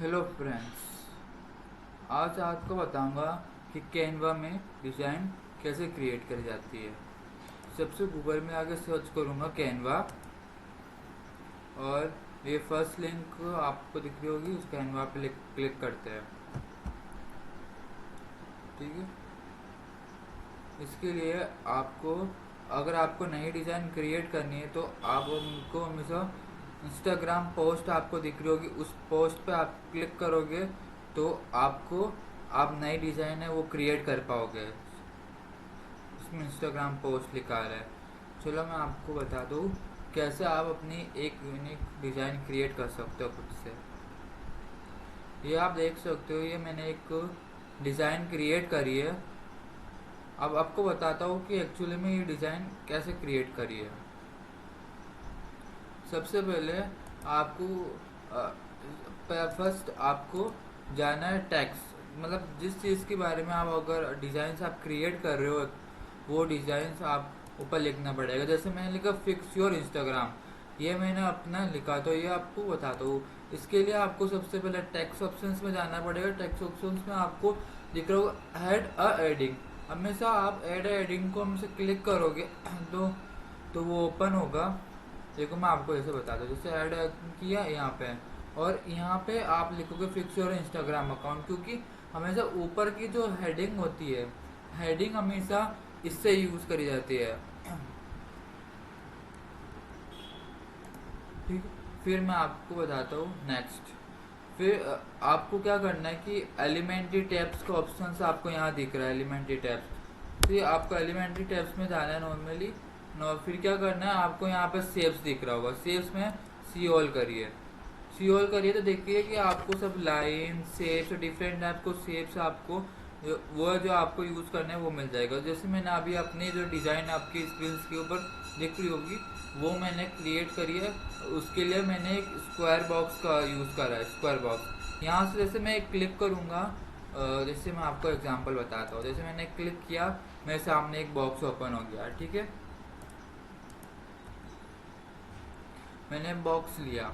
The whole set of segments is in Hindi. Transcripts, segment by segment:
हेलो फ्रेंड्स, आज आपको बताऊंगा कि कैनवा में डिज़ाइन कैसे क्रिएट करी जाती है। सबसे गूगल में आगे सर्च करूंगा कैनवा, और ये फर्स्ट लिंक आपको दिख रही होगी, उस कैनवा पे क्लिक करते हैं। ठीक है, इसके लिए आपको, अगर आपको नई डिज़ाइन क्रिएट करनी है तो आप उनको हमेशा इंस्टाग्राम पोस्ट आपको दिख रही होगी, उस पोस्ट पे आप क्लिक करोगे तो आपको, आप नई डिज़ाइन है वो क्रिएट कर पाओगे। उसमें इंस्टाग्राम पोस्ट लिखा है। चलो मैं आपको बता दूँ कैसे आप अपनी एक यूनिक डिज़ाइन क्रिएट कर सकते हो खुद से। ये आप देख सकते हो, ये मैंने एक डिज़ाइन क्रिएट करी है। अब आपको बताता हूँ कि एक्चुअली में ये डिज़ाइन कैसे क्रिएट करी है। सबसे पहले आपको फर्स्ट आपको जाना है टैक्स, मतलब जिस चीज़ के बारे में आप, अगर डिज़ाइन आप क्रिएट कर रहे हो वो डिज़ाइन आप ऊपर लिखना पड़ेगा। जैसे मैंने लिखा फिक्स योर इंस्टाग्राम, ये मैंने अपना लिखा, तो ये आपको बताता हूँ। इसके लिए आपको सबसे पहले टेक्स्ट ऑप्शंस में जाना पड़ेगा। टेक्स्ट ऑप्शंस में आपको दिख रहा होगा ऐड अ एडिंग। हमेशा आप ऐड अ एडिंग को हमसे क्लिक करोगे तो वो ओपन होगा। देखो मैं आपको ऐसे बता दूँ, जैसे ऐड किया यहाँ पे, और यहाँ पे आप लिखोगे फिक्स योर इंस्टाग्राम अकाउंट, क्योंकि हमेशा ऊपर की जो हेडिंग होती है, हेडिंग हमेशा इससे यूज़ करी जाती है। ठीक है, फिर मैं आपको बताता हूँ नेक्स्ट। फिर आपको क्या करना है कि एलिमेंट्री टैब्स का ऑप्शन आपको यहाँ दिख रहा है, एलिमेंट्री टैब्स। फिर आपको एलिमेंट्री टैब्स में जाना है नॉर्मली। फिर क्या करना है, आपको यहाँ पे शेप्स दिख रहा होगा, शेप्स में सी ऑल करिए। सी ऑल करिए तो देखिए कि आपको सब लाइन शेप्स, डिफरेंट टाइप को शेप्स आपको वो जो आपको यूज़ करना है वो मिल जाएगा। जैसे मैंने अभी अपनी जो डिज़ाइन आपकी स्क्रीन के ऊपर दिख रही होगी वो मैंने क्रिएट करी है। उसके लिए मैंने एक स्क्वायर बॉक्स का यूज़ करा है, स्क्वायर बॉक्स। यहाँ से जैसे मैं क्लिक करूँगा, जैसे मैं आपको एग्जांपल बताता हूँ। जैसे मैंने क्लिक किया, मेरे सामने एक बॉक्स ओपन हो गया। ठीक है, मैंने बॉक्स लिया।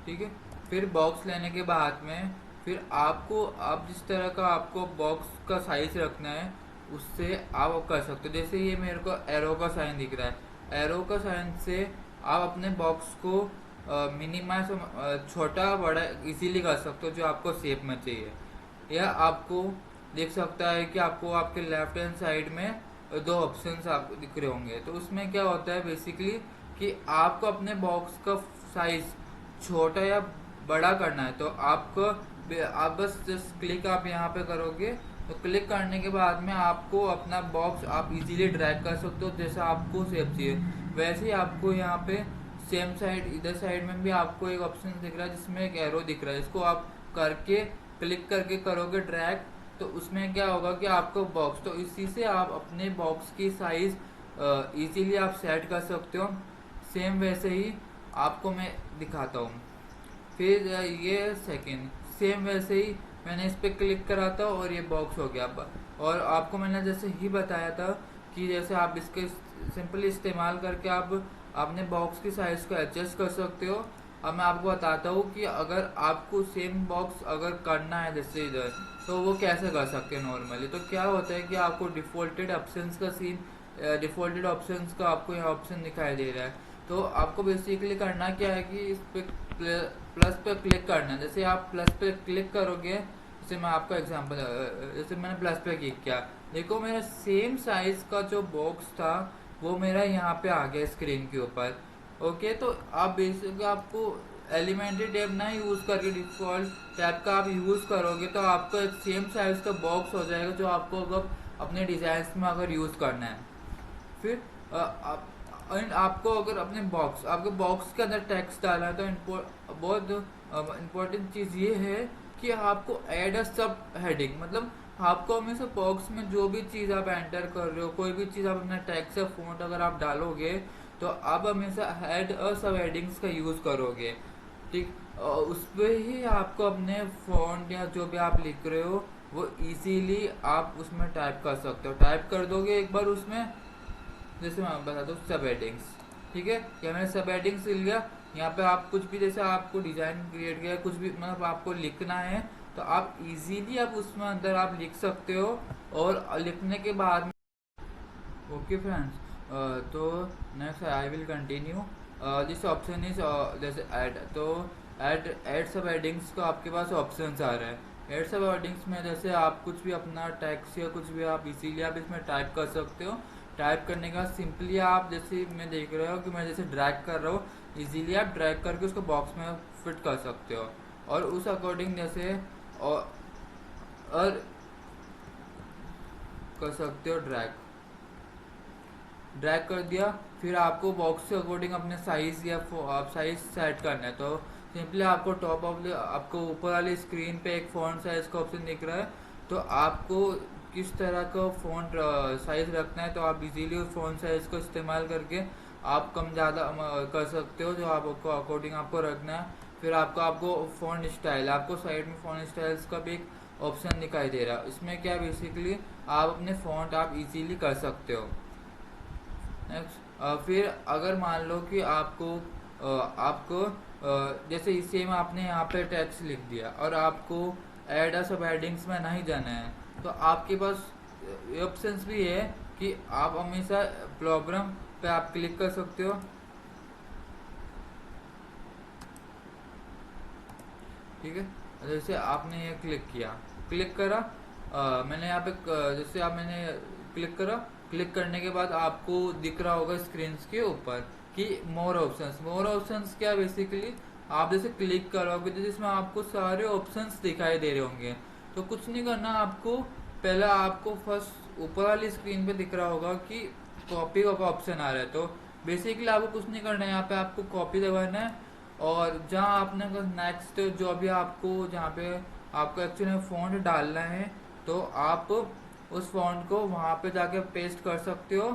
ठीक है, फिर बॉक्स लेने के बाद में फिर आपको, आप जिस तरह का आपको बॉक्स का साइज रखना है उससे आप कर सकते हो। जैसे ये मेरे को एरो का साइन दिख रहा है, एरो का साइन से आप अपने बॉक्स को मिनिमाइज, छोटा बड़ा इजीली कर सकते हो जो आपको शेप में चाहिए। या आपको देख सकता है कि आपको आपके लेफ्ट हैंड साइड में दो ऑप्शंस आपको दिख रहे होंगे। तो उसमें क्या होता है बेसिकली कि आपको अपने बॉक्स का साइज छोटा या बड़ा करना है, तो आपको, आप बस जस्ट क्लिक आप यहाँ पे करोगे, तो क्लिक करने के बाद में आपको अपना बॉक्स आप इजीली ड्रैग कर सकते हो जैसा आपको शेप चाहिए। वैसे ही आपको यहाँ पे सेम साइड, इधर साइड में भी आपको एक ऑप्शन दिख रहा है जिसमें एक एरो दिख रहा है, इसको आप करके क्लिक करके करोगे ड्रैग, तो उसमें क्या होगा कि आपको बॉक्स, तो इसी से आप अपने बॉक्स की साइज इजीली आप सेट कर सकते हो। सेम वैसे ही आपको मैं दिखाता हूँ। फिर ये सेकंड, सेम वैसे ही मैंने इस पर क्लिक करा था और ये बॉक्स हो गया। और आपको मैंने जैसे ही बताया था कि जैसे आप इसके सिंपली इस्तेमाल करके आप अपने बॉक्स की साइज को एडजस्ट कर सकते हो। अब मैं आपको बताता हूँ कि अगर आपको सेम बॉक्स अगर करना है जैसे इधर, तो वो कैसे कर सकते हैं नॉर्मली। तो क्या होता है कि आपको डिफॉल्टेड ऑप्शंस का सीन, डिफॉल्टेड ऑप्शंस का आपको यहाँ ऑप्शन दिखाई दे रहा है। तो आपको बेसिकली करना क्या है कि इस पे प्लस पे क्लिक करना है। जैसे आप प्लस पे क्लिक करोगे, जैसे मैं आपको एग्जांपल, जैसे मैंने प्लस पे क्लिक किया, देखो मेरा सेम साइज का जो बॉक्स था वो मेरा यहाँ पे आ गया स्क्रीन के ऊपर। ओके, तो आप बेसिकली आपको एलिमेंट्री टैब ना यूज़ करके डिफ़ॉल्ट टैब का आप यूज़ करोगे तो आपको एक सेम साइज का बॉक्स हो जाएगा जो आपको अगर अपने डिज़ाइन में अगर यूज़ करना है। फिर आप, एंड आपको अगर अपने बॉक्स, आपके बॉक्स के अंदर टेक्स्ट डालना है तो बहुत इम्पोर्टेंट चीज़ ये है कि आपको ऐड अ सब हेडिंग, मतलब आपको हमेशा बॉक्स में जो भी चीज़ आप एंटर कर रहे हो, कोई भी चीज़ आप अपना टेक्स्ट या फॉन्ट अगर आप डालोगे तो आप हमेशा ऐड अ सब हेडिंग्स का यूज़ करोगे। ठीक, उस पर ही आपको अपने फॉन्ट या जो भी आप लिख रहे हो वो इजीली आप उसमें टाइप कर सकते हो। टाइप कर दोगे एक बार उसमें, जैसे मैं बता दूँ सब हेडिंग्स। ठीक है, क्या मैंने सब हेडिंग्स लिख लिया, यहाँ पे आप कुछ भी जैसे आपको डिजाइन क्रिएट किया कुछ भी मतलब आपको लिखना है तो आप इजीली आप उसमें अंदर आप लिख सकते हो। और लिखने के बाद ओके फ्रेंड्स, तो next I will continue. This option is जैसे ऐड, तो ऐड सब हेडिंग्स का आपके पास ऑप्शंस आ रहा है। ऐड सब हेडिंग्स में जैसे आप कुछ भी अपना टैक्स या कुछ भी आप इजीली आप इसमें टाइप कर सकते हो। टाइप करने का सिंपली आप जैसे मैं देख रहे हो कि मैं जैसे ड्रैग कर रहा हूँ, इजीली आप ड्रैग करके उसको बॉक्स में फिट कर सकते हो। और उस अकॉर्डिंग जैसे और कर सकते हो ड्रैग ड्रैग कर दिया। फिर आपको बॉक्स के अकॉर्डिंग अपने साइज या आप साइज सेट करना है तो सिंपली आपको टॉप ऑफ आपको ऊपर वाली स्क्रीन पे एक फ़ॉन्ट साइज का ऑप्शन दिख रहा है। तो आपको किस तरह का फ़ॉन्ट साइज रखना है तो आप इजीली उस फ़ॉन्ट साइज को इस्तेमाल करके आप कम ज़्यादा कर सकते हो जो आपको अकॉर्डिंग आपको रखना है। फिर आपको फ़ॉन्ट स्टाइल, आपको साइड में फ़ॉन्ट स्टाइल्स का भी एक ऑप्शन दिखाई दे रहा है। इसमें क्या बेसिकली आप अपने फ़ॉन्ट आप इजीली कर सकते हो। नेक्स्ट फिर अगर मान लो कि आपको जैसे इसी में आपने यहाँ पे टेक्स्ट लिख दिया और आपको ऐड सब हेडिंग्स में नहीं जाना है तो आपके पास ऑप्शंस भी है कि आप हमेशा प्रोग्राम पे आप क्लिक कर सकते हो। ठीक है, जैसे आपने ये क्लिक किया, क्लिक करा, मैंने यहाँ पे जैसे आप मैंने क्लिक करा, क्लिक करने के बाद आपको दिख रहा होगा स्क्रीन के ऊपर कि मोर ऑप्शंस। मोर ऑप्शंस क्या बेसिकली आप जैसे क्लिक करोगे तो जिसमें आपको सारे ऑप्शंस दिखाई दे रहे होंगे। तो कुछ नहीं करना आपको, पहला आपको फर्स्ट ऊपर वाली स्क्रीन पे दिख रहा होगा कि कॉपी का ऑप्शन आ रहा है। तो बेसिकली आपको कुछ नहीं करना है, यहाँ पे आपको कॉपी दबाना है और जहाँ आपने नेक्स्ट जो भी आपको जहाँ पे आपको एक्चुअली में फ़ॉन्ट डालना है तो आप उस फ़ॉन्ट को वहाँ पे जाके पेस्ट कर सकते हो।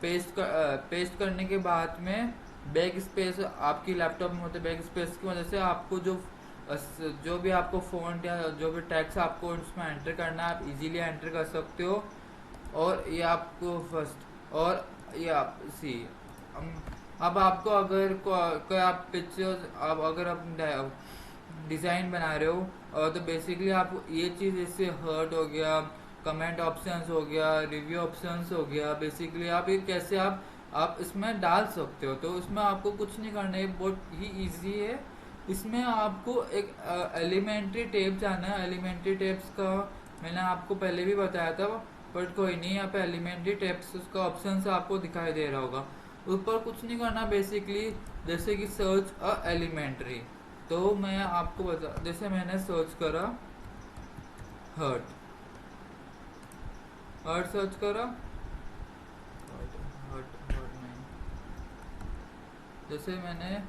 पेस्ट करने के बाद में बैक स्पेस आपकी लैपटॉप में होते बैक स्पेस की वजह से आपको जो भी आपको फ़ॉन्ट या जो भी टैक्स आपको उसमें एंटर करना है आप इजीली एंटर कर सकते हो। और ये आपको फर्स्ट और ये आप सी अब आपको अगर कोई आप पिक्चर अब अगर आप डिज़ाइन बना रहे हो तो बेसिकली आप ये चीज़ जैसे हर्ट हो गया, कमेंट ऑप्शंस हो गया, रिव्यू ऑप्शंस हो गया, बेसिकली आप ये कैसे आप इसमें डाल सकते हो। तो इसमें आपको कुछ नहीं करना है, बहुत ही इजी है। इसमें आपको एक एलिमेंट्री टेप जाना है। एलिमेंट्री टेप्स का मैंने आपको पहले भी बताया था, बट कोई नहीं, यहाँ पे एलिमेंट्री टेप्स का ऑप्शन आपको दिखाई दे रहा होगा। ऊपर कुछ नहीं करना बेसिकली, जैसे कि सर्च एलिमेंट्री। तो मैं आपको बता, जैसे मैंने सर्च करा हर्ट, हर्ट सर्च करा, हर्ट हर्ट हर्ट नहीं, जैसे मैंने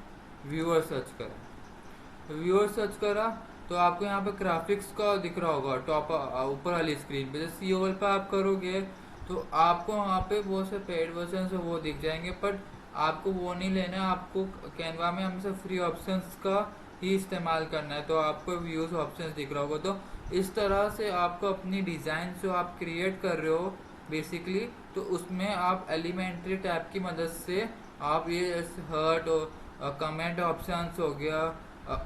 व्यूअर सर्च करा, व्यूअर सर्च करा तो आपको यहाँ पे ग्राफिक्स का दिख रहा होगा टॉप ऊपर वाली स्क्रीन पे। जैसे सी ओवल पे आप करोगे तो आपको वहाँ पे बहुत से पेड वर्जन है वो दिख जाएंगे, बट आपको वो नहीं लेना है। आपको कैनवा में हमेशा फ्री ऑप्शंस का ही इस्तेमाल करना है। तो आपको व्यूज ऑप्शंस दिख रहा होगा। तो इस तरह से आपको अपनी डिज़ाइन जो आप क्रिएट कर रहे हो बेसिकली, तो उसमें आप एलिमेंट्री टैब की मदद से आप ये हर्ट और कमेंट ऑप्शंस हो गया,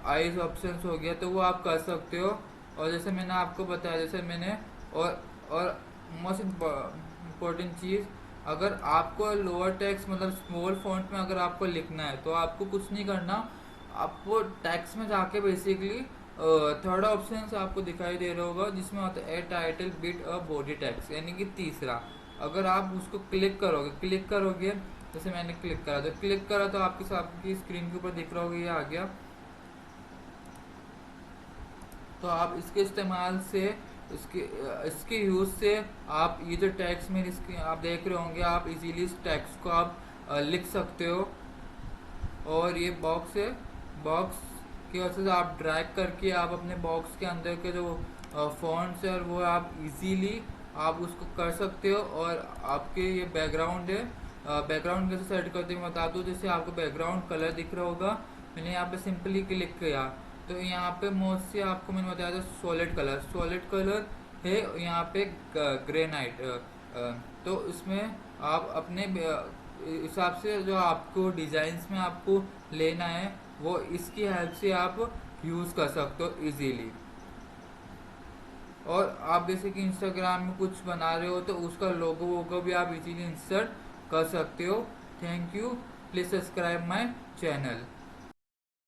आइज ऑप्शंस हो गया, तो वो आप कर सकते हो। और जैसे मैंने आपको बताया, जैसे मैंने और मोस्ट इम्पोर्टेंट चीज़, अगर आपको लोअर टेक्स्ट मतलब स्मॉल फॉन्ट में अगर आपको लिखना है तो आपको कुछ नहीं करना, आपको टेक्स्ट में जाके बेसिकली थर्ड ऑप्शन आपको दिखाई दे रहा होगा जिसमें होता है title bit a body text, यानी कि तीसरा। अगर आप उसको क्लिक करोगे जैसे मैंने क्लिक करा, तो क्लिक करा तो आपकी स्क्रीन के ऊपर दिख रहा होगा, ये आ गया। तो आप इसके इस्तेमाल से इसके यूज से आप ये जो टैक्स में इसके आप देख रहे होंगे, आप इजीली इस टैक्स को आप लिख सकते हो। और ये बॉक्स है, बॉक्स की वजह से आप ड्रैग करके आप अपने बॉक्स के अंदर के जो फॉन्ट्स है और वो आप इजीली आप उसको कर सकते हो। और आपके ये बैकग्राउंड है, बैकग्राउंड कैसे सेट करते हैं बता दूँ। जैसे आपको बैकग्राउंड कलर दिख रहा होगा, मैंने यहाँ पे सिंपली क्लिक किया तो यहाँ पे मोस्टली आपको मैंने बताया था सॉलिड कलर है यहाँ पे ग्रेनाइट। तो इसमें आप अपने हिसाब से जो आपको डिजाइन्स में आपको लेना है वो इसकी हेल्प से आप यूज कर सकते हो इजीली। और आप जैसे कि इंस्टाग्राम में कुछ बना रहे हो तो उसका लोगो वोगो भी आप इजीली इंसर्ट कर सकते हो। Thank you, please subscribe my channel.